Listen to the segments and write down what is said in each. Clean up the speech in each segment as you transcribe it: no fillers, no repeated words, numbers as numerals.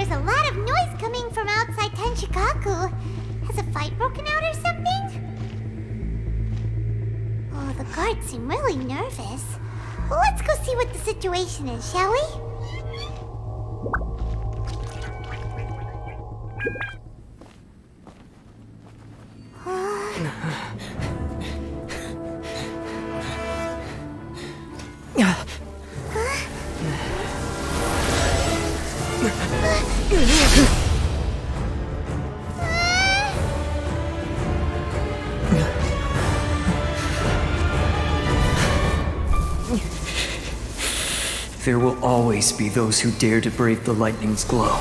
there's a lot of noise coming from outside Tenshikaku. Has a fight broken out or something? Oh, the guards seem really nervous. Well, let's go see what the situation is, shall we? There will always be those who dare to brave the lightning's glow.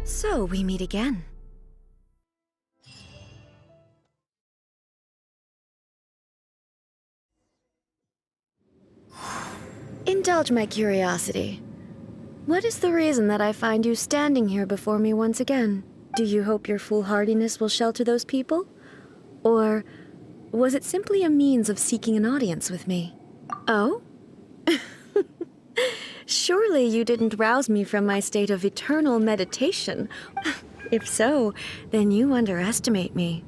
So we meet again. Indulge my curiosity. What is the reason that I find you standing here before me once again? Do you hope your foolhardiness will shelter those people? Or was it simply a means of seeking an audience with me? Oh? Surely you didn't rouse me from my state of eternal meditation. If so, then you underestimate me.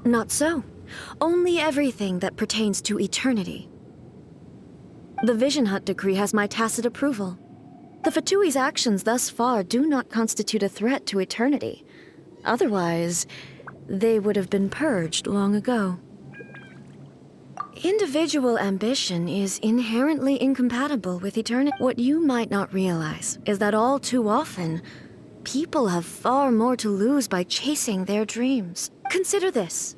Not so. Only everything that pertains to eternity. The Vision Hut decree has my tacit approval. The Fatui's actions thus far do not constitute a threat to eternity. Otherwise, they would have been purged long ago. Individual ambition is inherently incompatible with eternity. What you might not realize is that all too often, people have far more to lose by chasing their dreams. Consider this.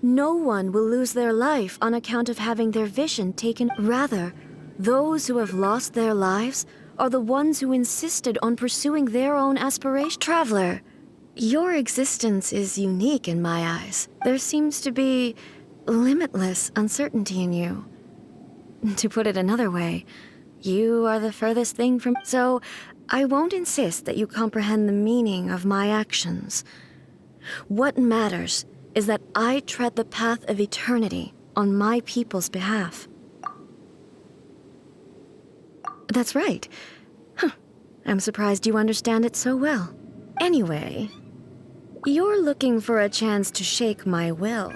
No one will lose their life on account of having their vision taken. Rather, those who have lost their lives are the ones who insisted on pursuing their own aspiration. Traveler, your existence is unique in my eyes. There seems to be limitless uncertainty in you. To put it another way, you are the furthest thing from... So, I won't insist that you comprehend the meaning of my actions. What matters is that I tread the path of eternity on my people's behalf. That's right. Huh. I'm surprised you understand it so well. Anyway, you're looking for a chance to shake my will.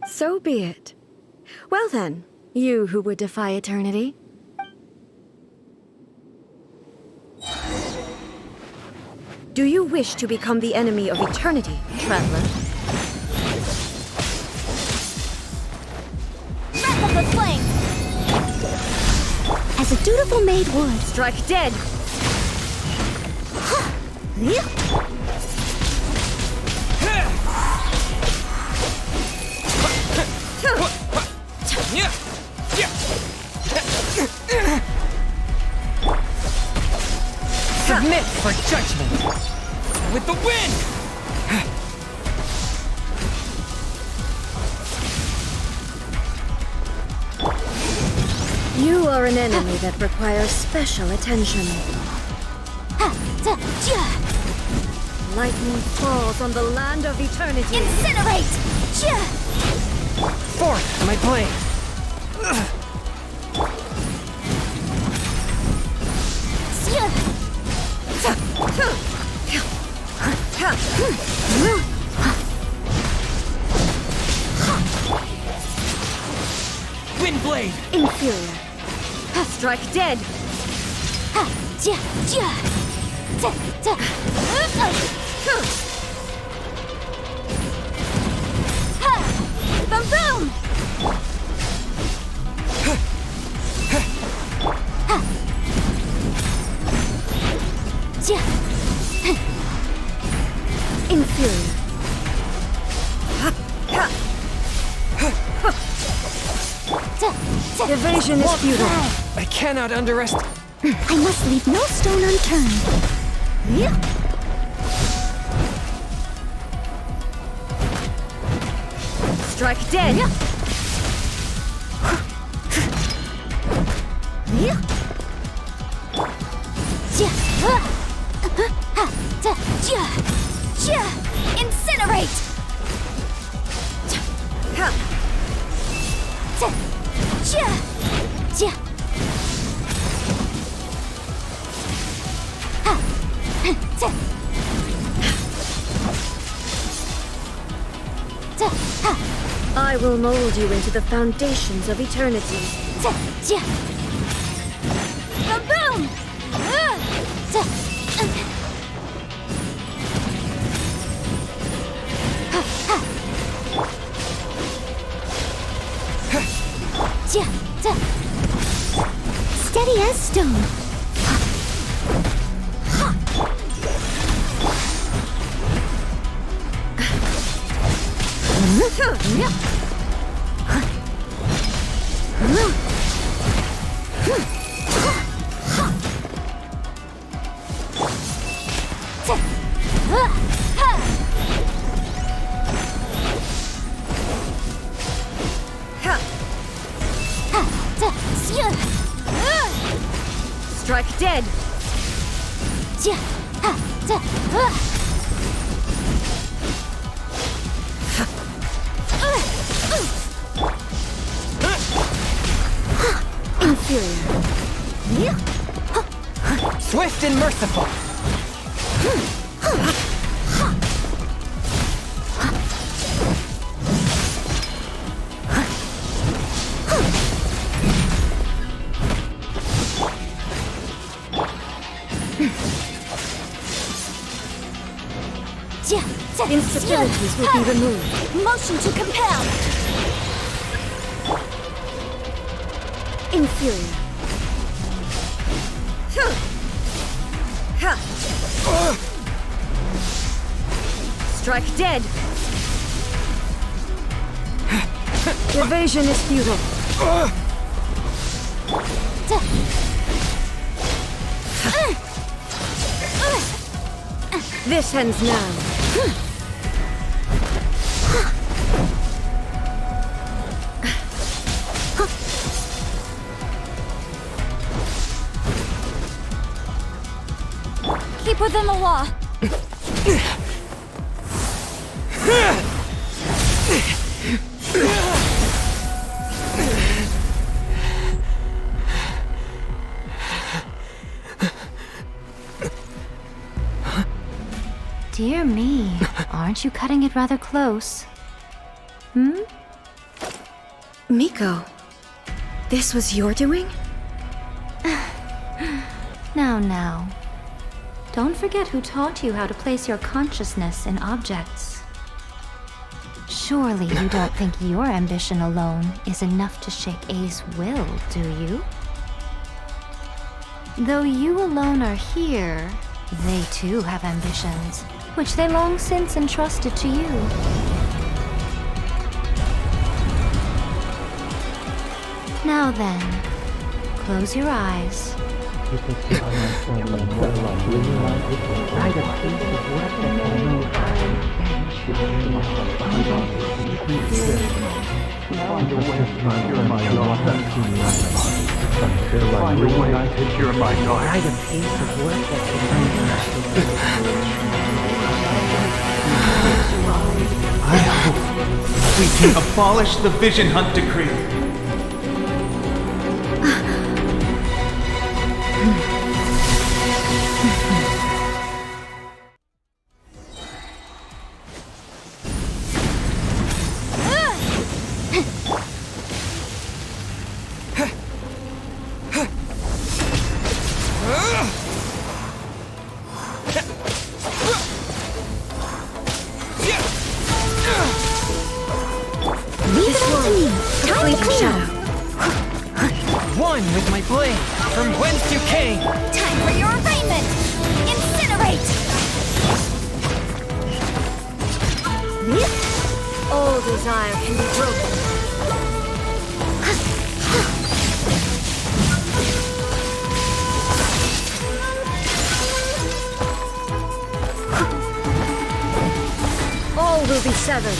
So be it. Well then, you who would defy eternity. Do you wish to become the enemy of eternity, traveler? Wrap up the flame! As a dutiful maid would. Strike dead! Submit for judgment! With the wind! You are an enemy that requires special attention. Lightning falls on the land of eternity. Incinerate! Forth, my blade! blade! Inferior. Strike dead. Boom boom! Inferior. Evasion is futile. I cannot underestimate. I must leave no stone unturned. Strike dead. Incinerate! I will mold you into the foundations of eternity. Boom! Steady as stone. Strike dead. Inferior. Swift and merciful! Instabilities will be removed. Motion to compel. Inferior. Strike dead. Evasion is futile. This ends now. Keep within the law. Dear me, aren't you cutting it rather close? Miko, this was your doing? Now. Don't forget who taught you how to place your consciousness in objects. Surely you don't think your ambition alone is enough to shake A's will, do you? Though you alone are here, they too have ambitions, which they long since entrusted to you. Now then, close your eyes. I hope we can abolish the Vision Hunt Decree. desire can be broken. All will be severed.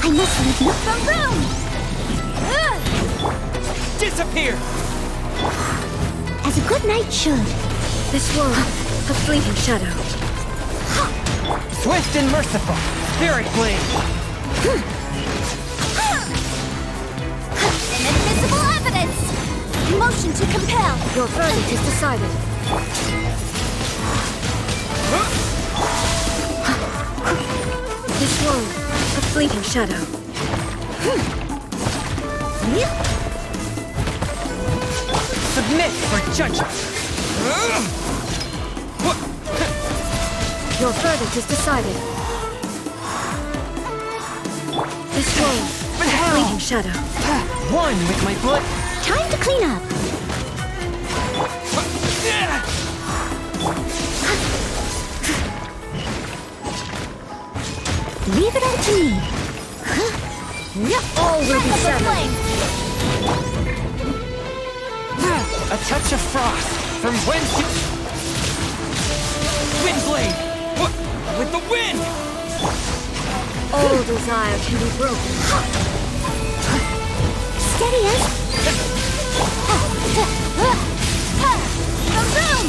I must leave you some room! Disappear! As a good knight should. This world, a fleeting shadow. Swift and merciful. Spirit blade. Inadmissible evidence! Motion to compel! Your verdict is decided. This world, a fleeting shadow. Submit for judgment. Your verdict is decided. This world, a fleeting shadow. One with my blood. Time to clean up! Leave it all to me! All will be severed. A touch of frost. From whence you... Windblade! With the wind! All desire can be broken. Steady as... The room!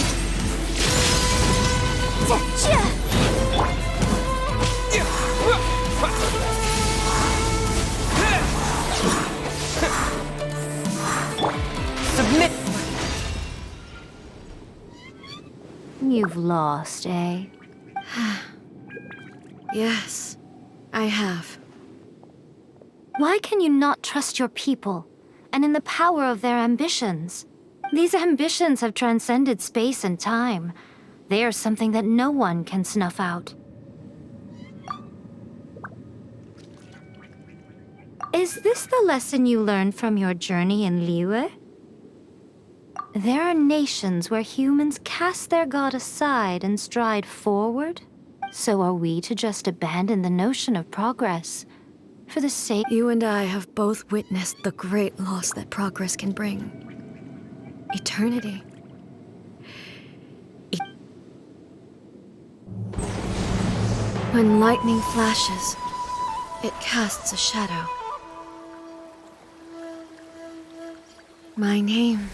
Submit! You've lost, eh? Yes, I have. Why can you not trust your people, and in the power of their ambitions? These ambitions have transcended space and time. They are something that no one can snuff out. Is this the lesson you learned from your journey in Liyue? There are nations where humans cast their god aside and stride forward. So are we to just abandon the notion of progress for the sake... You and I have both witnessed the great loss that progress can bring. Eternity. When lightning flashes, it casts a shadow. My name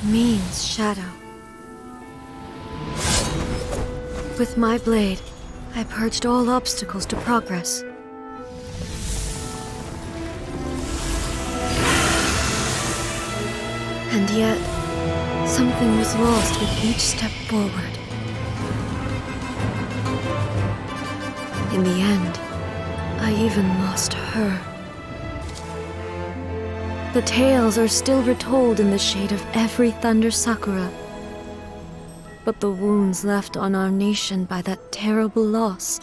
means shadow. With my blade, I purged all obstacles to progress. And yet, something was lost with each step forward. In the end, I even lost her. The tales are still retold in the shade of every thunder sakura. But the wounds left on our nation by that terrible loss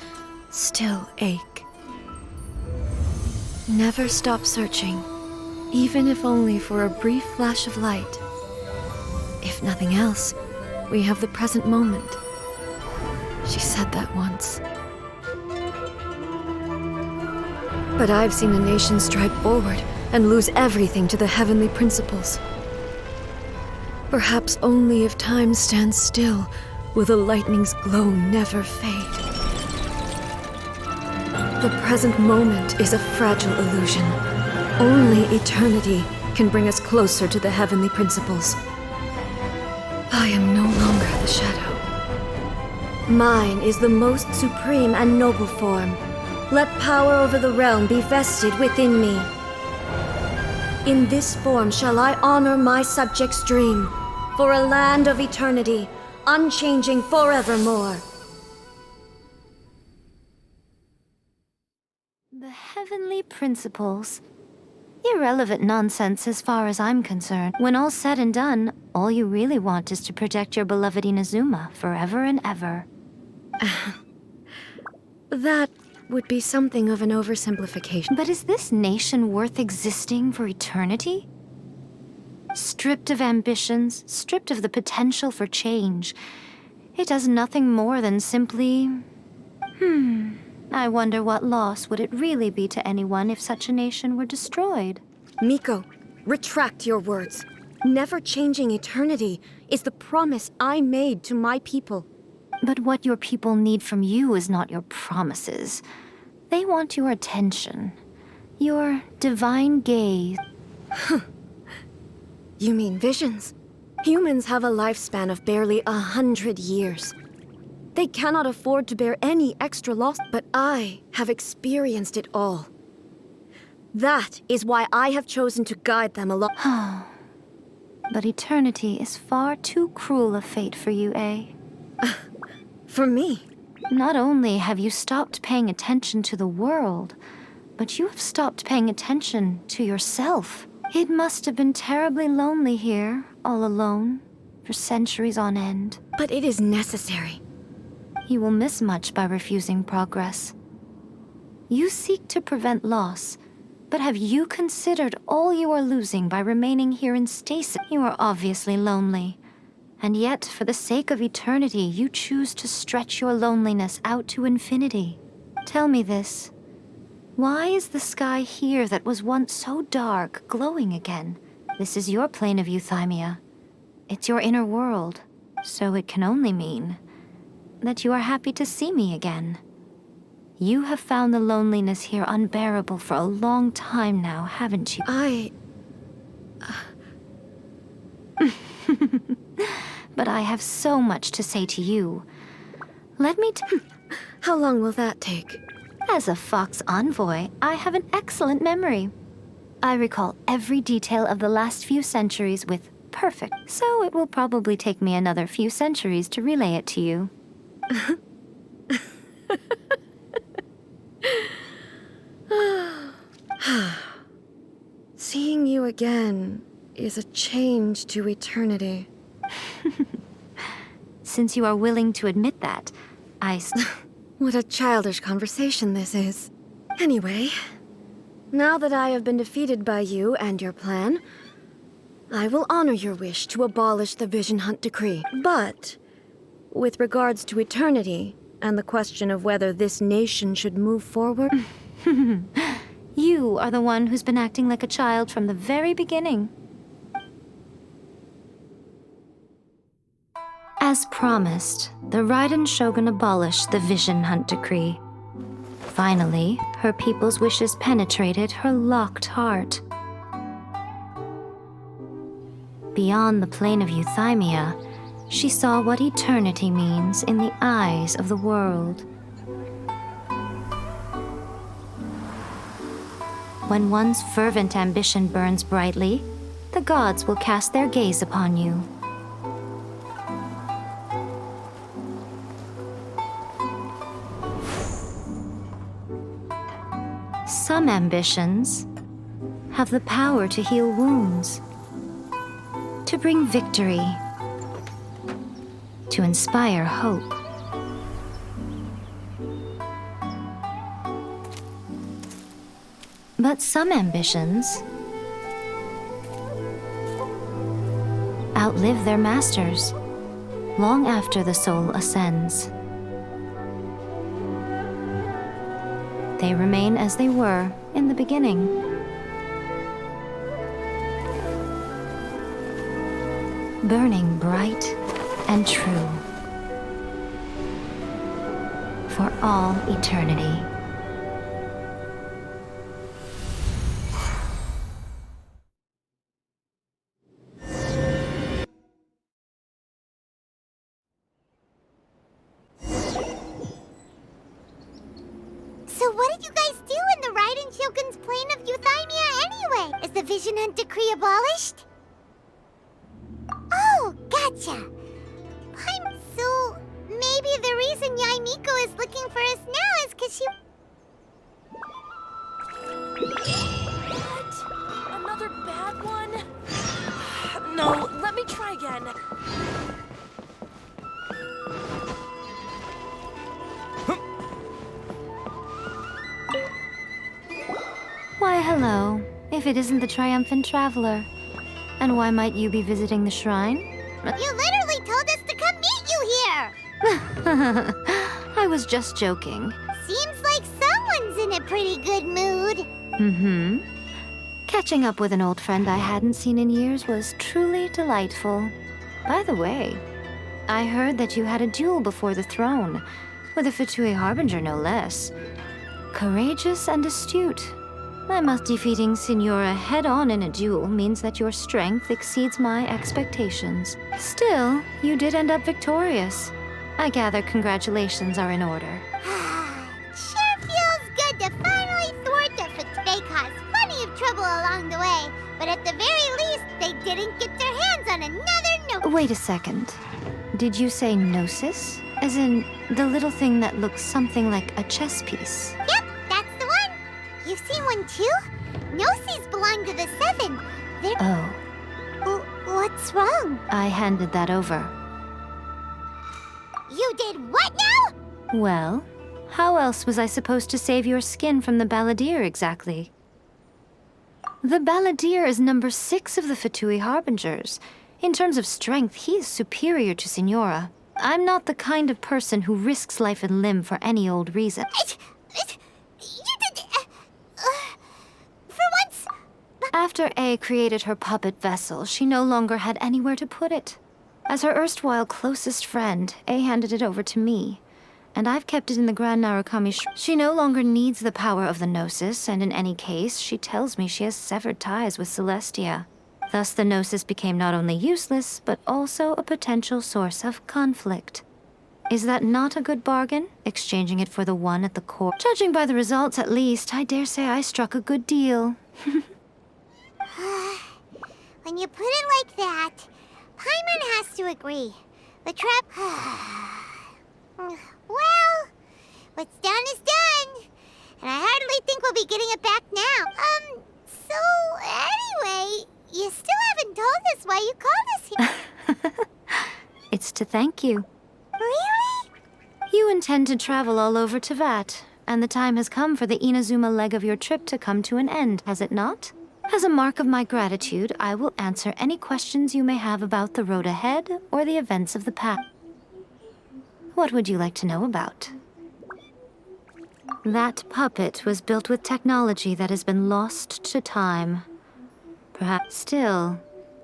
still ache. Never stop searching, even if only for a brief flash of light. If nothing else, we have the present moment. She said that once. But I've seen a nation stride forward and lose everything to the heavenly principles. Perhaps only if time stands still will the lightning's glow never fade. The present moment is a fragile illusion. Only eternity can bring us closer to the heavenly principles. I am no longer the shadow. Mine is the most supreme and noble form. Let power over the realm be vested within me. In this form shall I honor my subjects' dream, for a land of eternity, unchanging forevermore. The heavenly principles. Irrelevant nonsense as far as I'm concerned. When all's said and done, all you really want is to protect your beloved Inazuma forever and ever. That would be something of an oversimplification. But is this nation worth existing for eternity? Stripped of ambitions, stripped of the potential for change, it does nothing more than simply... I wonder what loss would it really be to anyone if such a nation were destroyed. Miko, retract your words. Never changing eternity is the promise I made to my people. But what your people need from you is not your promises. They want your attention. Your divine gaze. You mean visions? Humans have a lifespan of barely 100 years. They cannot afford to bear any extra loss, but I have experienced it all. That is why I have chosen to guide them along. But eternity is far too cruel a fate for you, eh? For me? Not only have you stopped paying attention to the world, but you have stopped paying attention to yourself. It must have been terribly lonely here, all alone, for centuries on end. But it is necessary. You will miss much by refusing progress. You seek to prevent loss, but have you considered all you are losing by remaining here in stasis? You are obviously lonely, and yet, for the sake of eternity, you choose to stretch your loneliness out to infinity. Tell me this. Why is the sky here that was once so dark glowing again? This is your plane of euthymia. It's your inner world, so it can only mean that you are happy to see me again. You have found the loneliness here unbearable for a long time now, haven't you? But I have so much to say to you. Let me How long will that take? As a Fox envoy, I have an excellent memory. I recall every detail of the last few centuries with perfect, so it will probably take me another few centuries to relay it to you. Seeing you again is a change to eternity. Since you are willing to admit that, What a childish conversation this is. Anyway, now that I have been defeated by you and your plan, I will honor your wish to abolish the Vision Hunt Decree. But, with regards to eternity, and the question of whether this nation should move forward... You are the one who's been acting like a child from the very beginning. As promised, the Raiden Shogun abolished the Vision Hunt Decree. Finally, her people's wishes penetrated her locked heart. Beyond the plane of euthymia, she saw what eternity means in the eyes of the world. When one's fervent ambition burns brightly, the gods will cast their gaze upon you. Some ambitions have the power to heal wounds, to bring victory, to inspire hope. But some ambitions outlive their masters long after the soul ascends. They remain as they were in the beginning. Burning bright and true for all eternity. So what did you guys do in the Raiden Shogun's plane of euthymia anyway? Is the Vision Hunt Decree abolished? Oh, gotcha. So maybe the reason Miko is looking for us now is because she... What? Another bad one? No, let me try again. Why, hello, if it isn't the triumphant traveler. And why might you be visiting the shrine? You literally told us to come meet you here! I was just joking. Seems like Someone's in a pretty good mood. Mm-hmm. Catching up with an old friend I hadn't seen in years was truly delightful. By the way, I heard that you had a duel before the throne, with a Fatui Harbinger no less. Courageous and astute. I must defeating Signora head-on in a duel means that your strength exceeds my expectations. Still, you did end up victorious. I gather congratulations are in order. Sure feels good to finally thwart the They caused plenty of trouble along the way, but at the very least, they didn't get their hands on another note. Wait a second. Did you say gnosis? As in, the little thing that looks something like a chess piece? Yep, that's the one. You've seen one too? Gnosis belong to the Seven. They're... Oh, What's wrong? I handed that over. You did what now? Well, how else was I supposed to save your skin from the Balladeer exactly? The Balladeer is number 6 of the Fatui Harbingers. In terms of strength, he is superior to Signora. I'm not the kind of person who risks life and limb for any old reason. You did... for once... After A created her puppet vessel, she no longer had anywhere to put it. As her erstwhile closest friend, A handed it over to me. And I've kept it in the Grand Narukami. She no longer needs the power of the Gnosis, and in any case, she tells me she has severed ties with Celestia. Thus, the Gnosis became not only useless, but also a potential source of conflict. Is that not a good bargain, exchanging it for the one at the core? Judging by the results, at least, I dare say I struck a good deal. When you put it like that, Paimon has to agree. The trap... Well, what's done is done. And I hardly think we'll be getting it back now. So anyway, you still haven't told us why you called us here. It's to thank you. Really? You intend to travel all over Teyvat, and the time has come for the Inazuma leg of your trip to come to an end, has it not? As a mark of my gratitude, I will answer any questions you may have about the road ahead or the events of the past. What would you like to know about? That puppet was built with technology that has been lost to time. Perhaps still,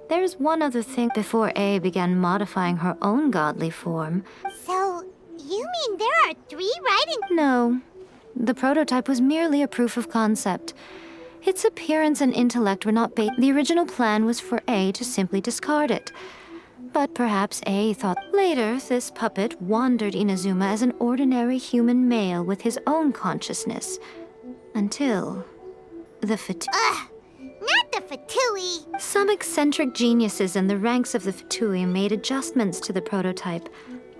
there's one other thing. Before A began modifying her own godly form. So, you mean there are 3 riding... No, the prototype was merely a proof of concept. Its appearance and intellect were not based. The original plan was for A to simply discard it. But perhaps A thought later this puppet wandered Inazuma as an ordinary human male with his own consciousness. Until the Not the Fatui. Some eccentric geniuses in the ranks of the Fatui made adjustments to the prototype,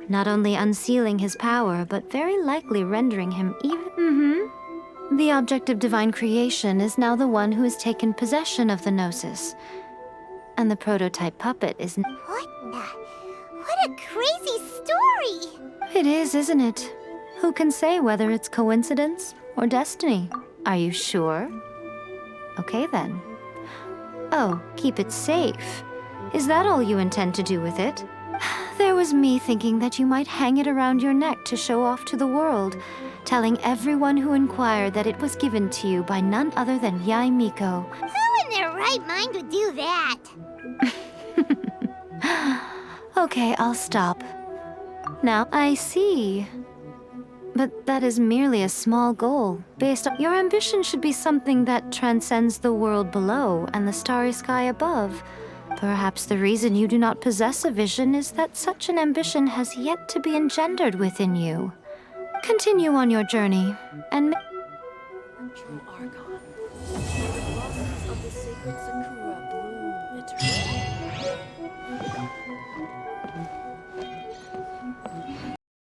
not only unsealing his power, but very likely rendering him even... The object of divine creation is now the one who has taken possession of the Gnosis. And the prototype puppet is... What a crazy story! It is, isn't it? Who can say whether it's coincidence or destiny? Are you sure? Okay then. Oh, keep it safe. Is that all you intend to do with it? There was me thinking that you might hang it around your neck to show off to the world, telling everyone who inquired that it was given to you by none other than Yae Miko. Who in their right mind would do that? Okay, I'll stop. Now, I see. But that is merely a small goal. Based on your ambition should be something that transcends the world below and the starry sky above. Perhaps the reason you do not possess a vision is that such an ambition has yet to be engendered within you. Continue on your journey, and... True Archon. The blossoms of the sacred Sakura bloom eternally.